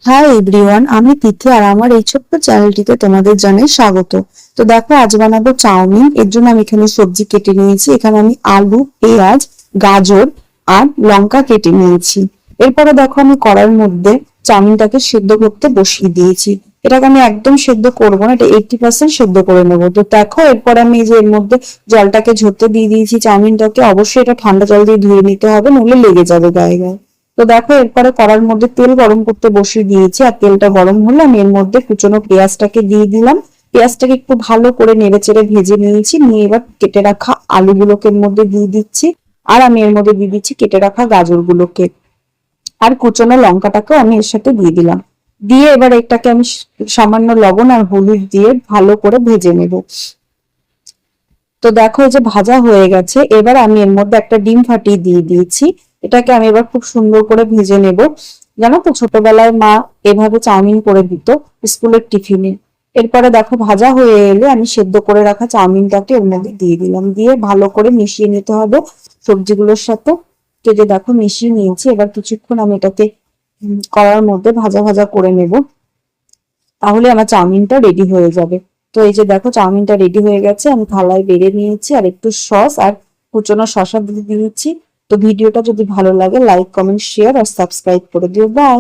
Hi everyone, আমি তিথি আর আমার এই ছোট্ট চ্যানেলটিতে তোমাদের জানাই স্বাগত। তো দেখো, আজ বানাবো চাউমিন। এর জন্য আমি এখানে সবজি কেটে নিয়েছি। এখানে আমি আলু, পেঁয়াজ, গাজর আর লঙ্কা কেটে নিয়েছি। এরপরে দেখো, আমি কড়াইয়ের মধ্যে চাউমিনটাকে সেদ্ধ করতে বসিয়ে দিয়েছি। এটাকে আমি একদম সেদ্ধ করবো না, এটা 80% সেদ্ধ করে নেবো। তো দেখো, এরপর আমি এই যে এর মধ্যে জলটাকে ঝরতে দিয়ে দিয়েছি। চাউমিনটাকে অবশ্যই এটা ঠান্ডা জল দিয়ে ধুয়ে নিতে হবে, নইলে লেগে যাবে গায়ে গায়ে। তো দেখো, এরপরে কড়ার মধ্যে তেল গরম করতে বসিয়ে দিয়েছি। আর তেলটা গরম হলে আমি এর মধ্যে কুচনো পেঁয়াজটাকে দিয়ে দিলাম। পেঁয়াজটাকে একটু ভালো করে নেড়ে চেড়ে ভেজে নিয়েছি। নিয়ে এবার কেটে রাখা আলুগুলোকে এর মধ্যে দিয়ে দিচ্ছি। আর আমি এর মধ্যে দিয়ে দিচ্ছি কেটে রাখা গাজরগুলোকে। আর কুচনো লঙ্কাটাকেও আমি এর সাথে দিয়ে দিলাম। দিয়ে এবার এটাকে আমি সামান্য লবণ আর হলুদ দিয়ে ভালো করে ভেজে নেব। তো দেখো, এই যে ভাজা হয়ে গেছে। এবার আমি এর মধ্যে একটা ডিম ফাটিয়ে দিয়ে দিয়েছি। এটাকে আমি এবার খুব সুন্দর করে ভেজে নেব। জানো তো, ছোটবেলায় মা এভাবে চাউমিন করে দিত স্কুলের টিফিনে। এরপরে দেখো, ভাজা হয়ে এলে আমি সেদ্ধ করে রাখা চাউমিনটাকে এর মধ্যে দিয়ে দিলাম। দিয়ে ভালো করে মিশিয়ে নিতে হবে সবজিগুলোর সাথে। তো যে দেখো, মিশিয়ে নিয়েছি। এবার কিছুক্ষণ আমি এটাকে কড়ার মধ্যে ভাজা ভাজা করে নেব। তাহলে আমার চাউমিনটা রেডি হয়ে যাবে। তো এই যে দেখো, চাউমিনটা রেডি হয়ে গেছে। আমি থালায় বেড়ে নিয়েছি আর একটু সস আর কুচনো শসা দিয়ে দিয়েছি। তো ভিডিওটা যদি ভালো লাগে, লাইক, কমেন্ট, শেয়ার আর সাবস্ক্রাইব করে দিও। বাই।